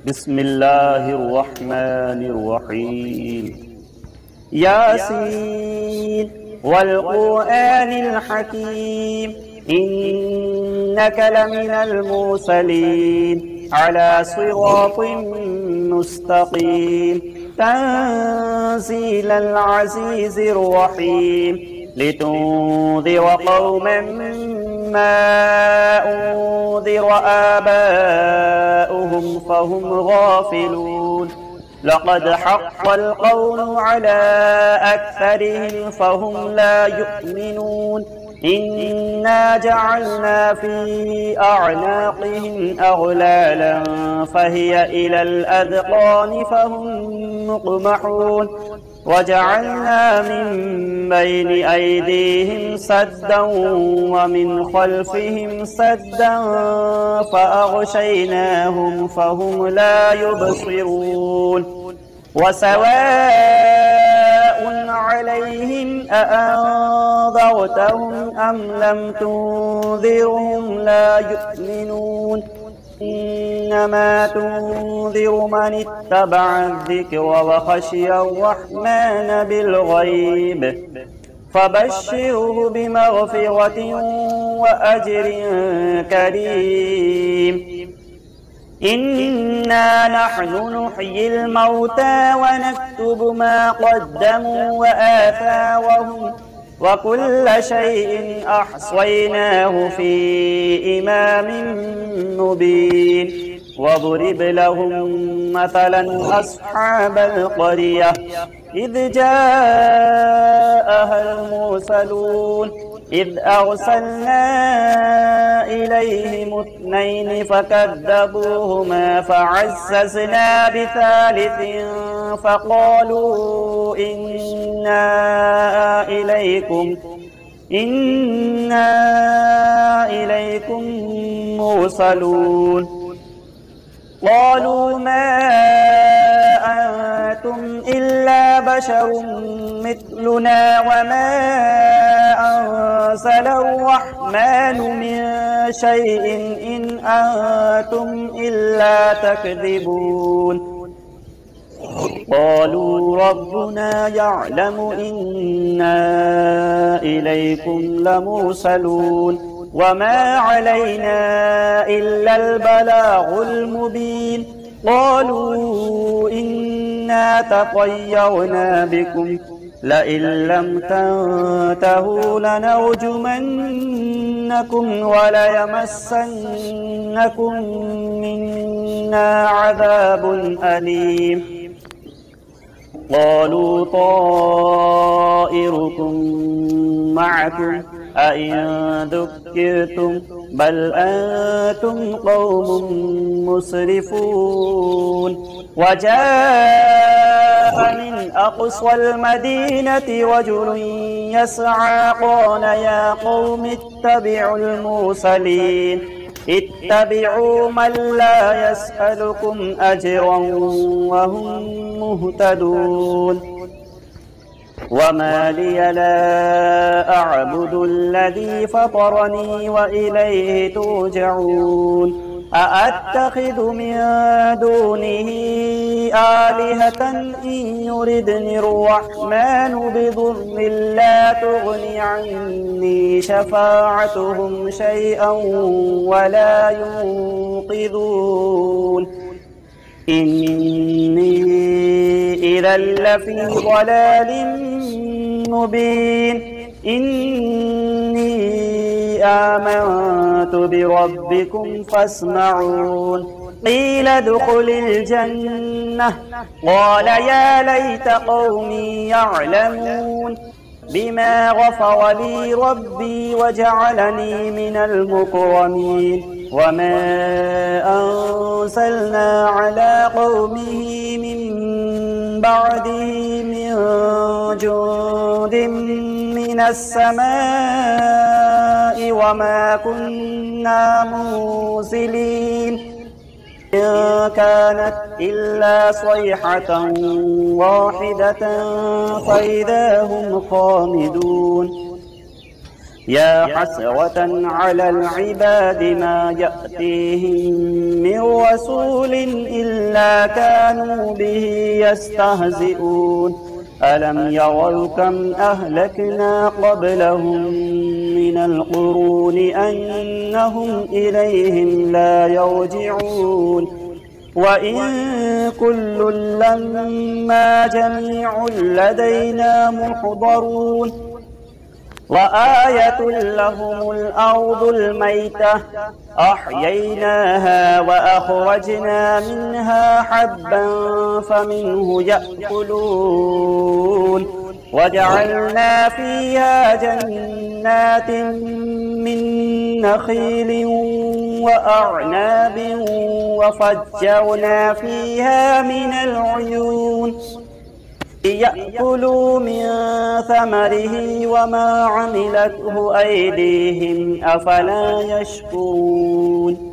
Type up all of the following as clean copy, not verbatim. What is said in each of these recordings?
بسم الله الرحمن الرحيم. ياسين والقرآن الحكيم إنك لمن المرسلين على صراط مستقيم تنزيل العزيز الرحيم لتنذر قوما ما أنذر آباؤهم فهم غافلون لقد حق القول على أكثرهم فهم لا يؤمنون إنا جعلنا في أعناقهم أغلالا فهي إلى الأذقان فهم مقمحون وجعلنا من بين أيديهم سدا ومن خلفهم سدا فأغشيناهم فهم لا يبصرون وسواء عليهم أأنذرتهم أم لم تنذرهم لا يؤمنون إنما تنذر من اتبع الذكر وخشي الرحمن بالغيب فبشره بمغفرة وأجر كريم إنا نحن نحيي الموتى ونكتب ما قدموا وآثارهم وكل شيء أحصيناه في إمام مبين واضرب لهم مثلا أصحاب القرية إذ جاءها المرسلون إذ أرسلنا إليهم اثنين فكذبوهما فعززنا بثالث فقالوا إنا إليكم مرسلون قالوا ما أنتم إلا بشر مثلنا وما أنزل الرحمن من شيء إن أنتم إلا تكذبون قالوا ربنا يعلم إنا إليكم لمرسلون وما علينا إلا البلاغ المبين قالوا إنا تطيرنا بكم لئن لم تنتهوا لنرجمنكم وليمسنكم منا عذاب أليم قالوا طائركم معكم أئن ذكرتم بل أنتم قوم مسرفون وجاء من أقصى المدينة رجل يسعى قال يا قوم اتبعوا المرسلين اتبعوا من لا يسألكم أجرا وهم مهتدون وما لي لا أعبد الذي فطرني وإليه ترجعون أأتخذ من دونه آلهة إن يردني الرحمن بضر لا تغن عني شفاعتهم شيئا ولا ينقذون إني إذا لفي ضلال مبين إني آمنت بربكم فاسمعون قيل ادخل الجنة قال يا ليت قومي يعلمون بما غفر لي ربي وجعلني من المكرمين وما أنزلنا على قومه من بعده من جند من السماء وما كنا منزلين إن كانت إلا صيحة واحدة فإذا هم خامدون يا حسرة على العباد ما يأتيهم من رسول إلا كانوا به يستهزئون ألم يروا كم أهلكنا قبلهم من القرون أنهم إليهم لا يرجعون وإن كل لما جميع لدينا محضرون وآية لهم الأرض الميتة أحييناها وأخرجنا منها حبا فمنه يأكلون وجعلنا فيها جنات من نخيل وأعناب وفجرنا فيها من العيون ليأكلوا من ثمره وما عملته أيديهم أفلا يشكرون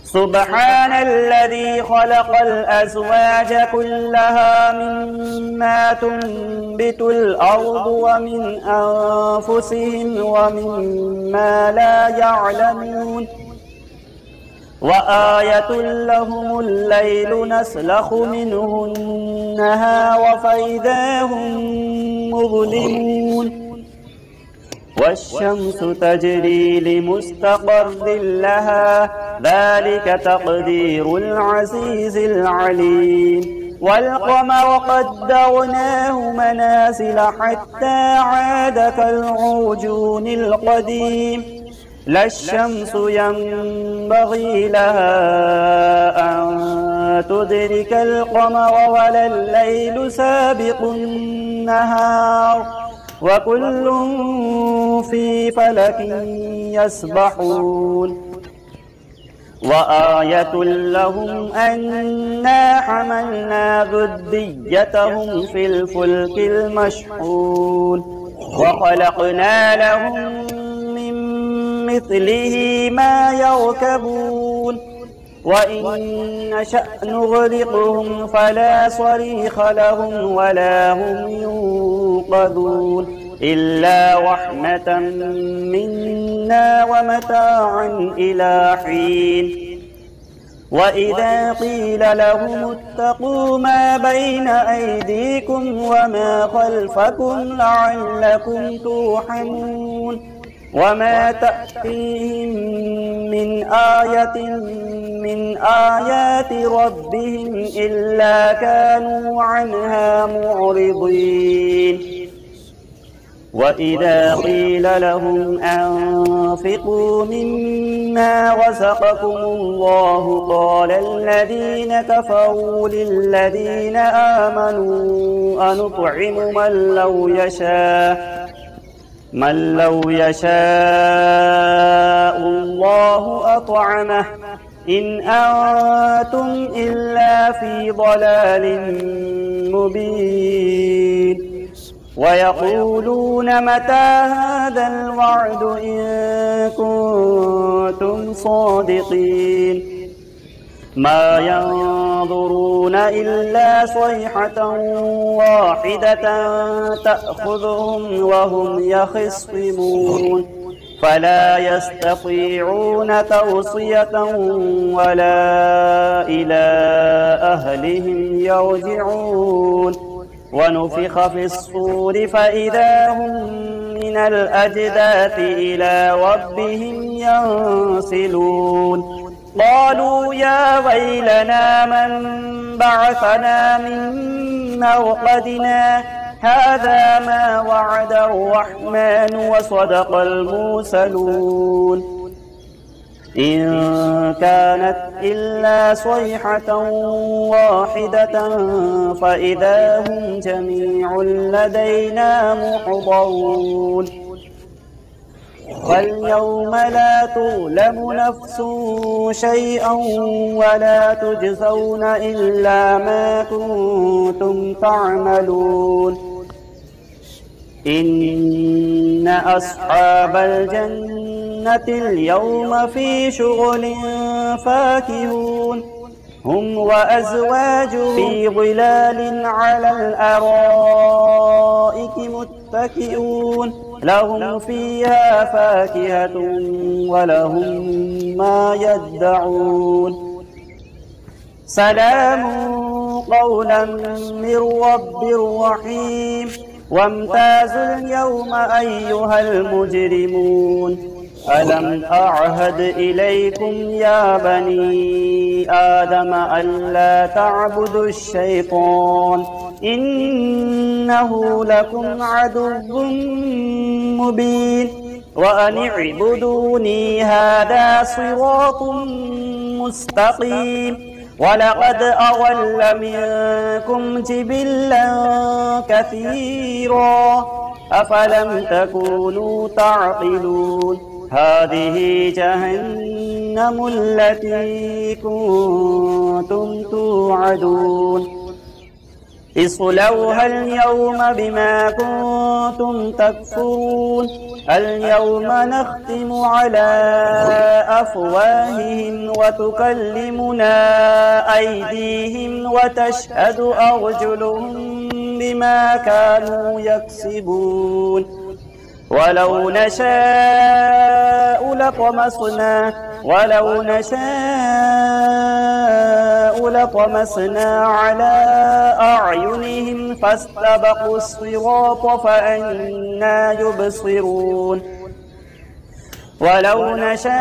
سبحان الذي خلق الأزواج كلها مما تنبت الأرض ومن أنفسهم ومما لا يعلمون وآية لهم الليل نسلخ منه النهار فإذا هم مظلمون والشمس تجري لمستقر لها ذلك تقدير العزيز العليم والقمر قدرناه منازل حتى عاد كالعرجون القديم لا الشمس ينبغي لها أن تدرك القمر ولا الليل سابق النهار وكل في فلك يسبحون وآية لهم أنا حملنا ذريتهم في الفلك المشحون وخلقنا لهم مثله ما يركبون وإن نشأ نغرقهم فلا صريخ لهم ولا هم ينقذون إلا رحمة منا ومتاعا إلى حين وإذا قيل لهم اتقوا ما بين أيديكم وما خلفكم لعلكم ترحمون وما تأتيهم من آية من آيات ربهم إلا كانوا عنها معرضين وإذا قيل لهم أنفقوا مما رزقكم الله قال الذين كفروا للذين آمنوا أنطعم من لو يشاء الله أطعمه إن أنتم إلا في ضلال مبين ويقولون متى هذا الوعد إن كنتم صادقين ما ينظرون إلا صيحة واحدة تأخذهم وهم يخصمون فلا يستطيعون توصية ولا إلى أهلهم يرجعون ونفخ في الصور فإذا هم من الأجداث إلى ربهم ينسلون قالوا يا ويلنا من بعثنا من مرقدنا هذا ما وعد الرحمن وصدق المرسلون إن كانت إلا صيحة واحدة فإذا هم جميع لدينا محضرون فاليوم لا تظلم نفس شيئا ولا تجزون إلا ما كنتم تعملون إن أصحاب الجنة اليوم في شغل فاكهون هم وأزواجهم في ظلال على الأرائك متكئون لهم فيها فاكهة ولهم ما يدعون سلام قولا من رب رحيم وامتازوا اليوم أيها المجرمون ألم أعهد إليكم يا بني آدم ألا تعبدوا الشيطان إنه لكم عدو مبين وأن اعبدوني هذا صراط مستقيم ولقد أضل منكم جبلا كثيرا أفلم تكونوا تعقلون هذه جهنم التي كنتم توعدون اصلوها اليوم بما كنتم تكفرون اليوم نختم على أفواههم وتكلمنا أيديهم وتشهد أرجلهم بما كانوا يكسبون ولو نشاء لطمسنا على أعينهم فاستبقوا الصراط فأنى يبصرون ولو نشاء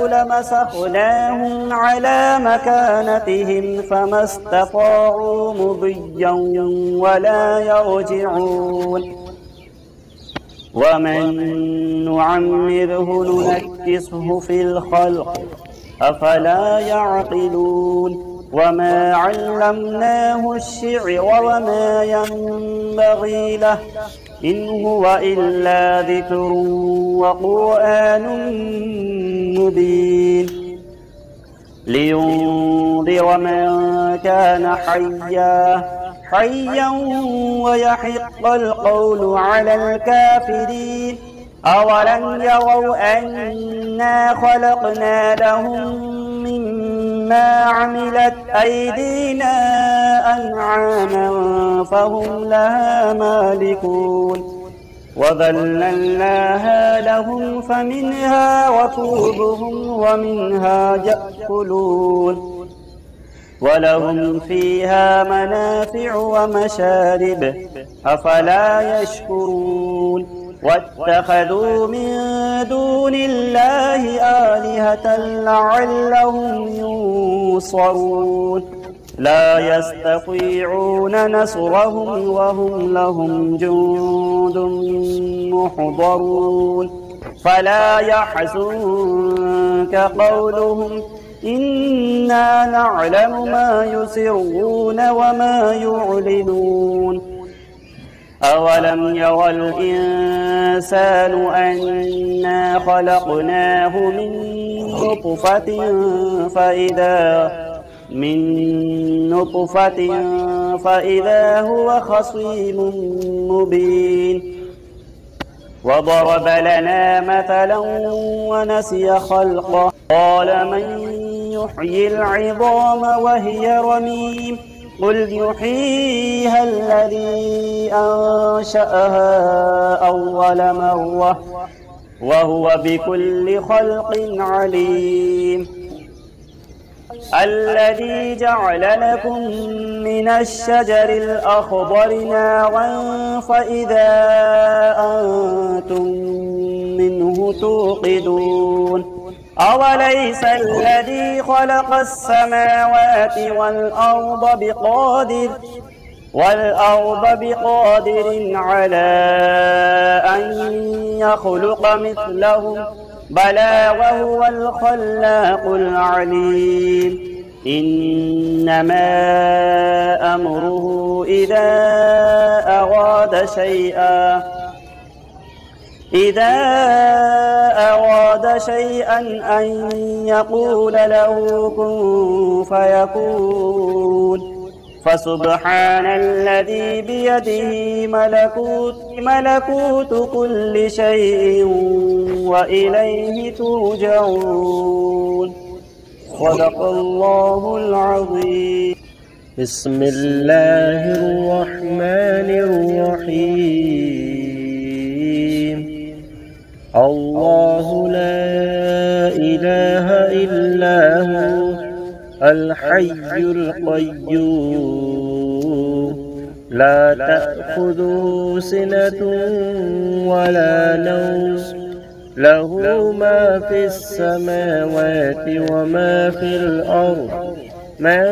لمسخناهم على مكانتهم فما استطاعوا مضيا ولا يرجعون ومن نعمره ننكسه في الخلق أفلا يعقلون وما علمناه الشعر وما ينبغي له إن هو إلا ذكر وقرآن مبين لينذر من كان حيا ويحق القول على الكافرين أولم يروا أنا خلقنا لهم مما عملت أيدينا أنعاما فهم لها مالكون وذللناها لهم فمنها ركوبهم ومنها يأكلون ولهم فيها منافع ومشارب أفلا يشكرون واتخذوا من دون الله آلهة لعلهم ينصرون لا يستطيعون نصرهم وهم لهم جند محضرون فلا يحزنك قولهم إنا نعلم ما يسرون وما يعلنون أولم يرى الإنسان أنا خلقناه من نطفة فإذا هو خصيم مبين وضرب لنا مثلا ونسي خلقه قال من يحيي العظام وهي رميم قل يحييها الذي أنشأها أول مرة وهو بكل خلق عليم الذي جعل لكم من الشجر الأخضر نارا فإذا أنتم منه توقدون أوليس الذي خلق السماوات والأرض بقادر على أن يخلق مثلهم بلى وهو الخلاق العليم إنما أمره إذا أراد شيئا أن يقول له كن فيكون فسبحان الذي بيده ملكوت كل شيء وإليه ترجعون صدق الله العظيم. بسم الله الرحمن الرحيم الله لا إله إلا هو الحي القيوم لا تأخذه سنة ولا نوم له ما في السماوات وما في الأرض من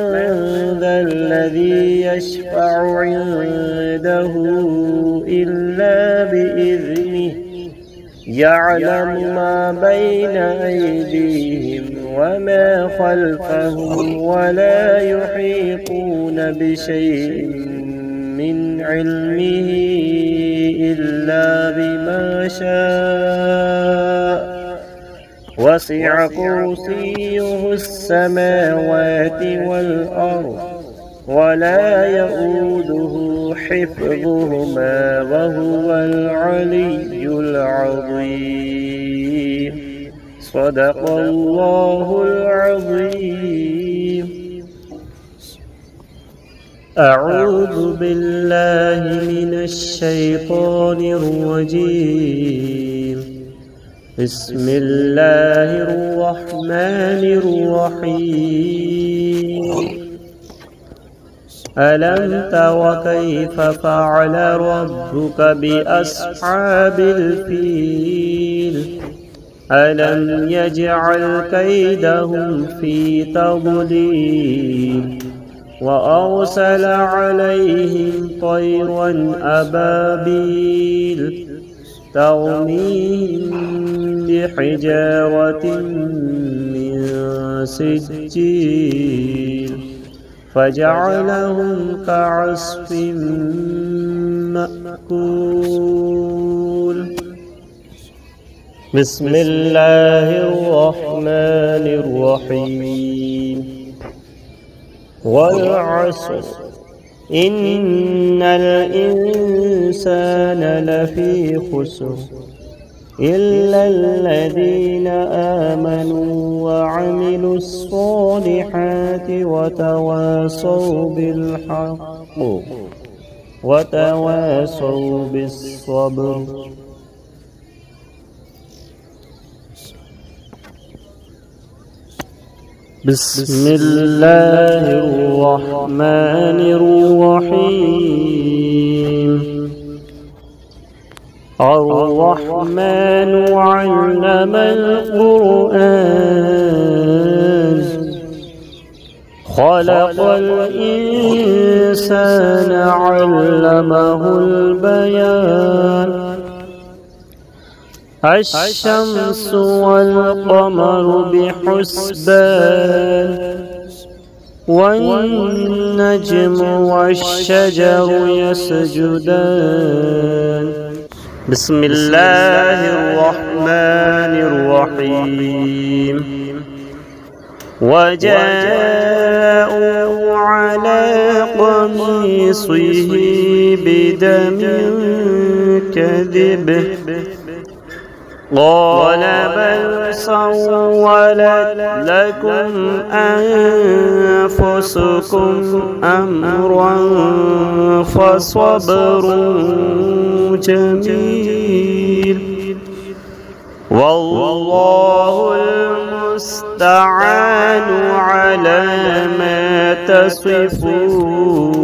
ذا الذي يشفع عنده إلا بإذنه يعلم ما بين أيديهم وما خلفهم ولا يحيطون بشيء من علمه إلا بما شاء وسع كرسيه السماوات والأرض ولا يؤوده حفظهما وهو العلي العظيم صدق الله العظيم. أعوذ بالله من الشيطان الرجيم. بسم الله الرحمن الرحيم. ألم تر كيف فعل ربك بأصحاب الفيل ألم يجعل كيدهم في تضليل وأرسل عليهم طيرا أبابيل ترميهم بحجارة من سجيل فجعلهم كعصف مأكول. بسم الله الرحمن الرحيم. والعصر إن الإنسان لفي خسر إلا الذين آمنوا وعملوا الصالحات وتواصوا بالحق وتواصوا بالصبر. بسم الله الرحمن الرحيم. الرحمن علم القرآن خلق الإنسان علمه البيان. الشمس والقمر بحسبان والنجم والشجر يسجدان. بسم الله الرحمن الرحيم. وجاءوا على قميصه بدم كذب قال بل سولت لكم أنفسكم أمرا فصبر جميل والله المستعان على ما تصفون.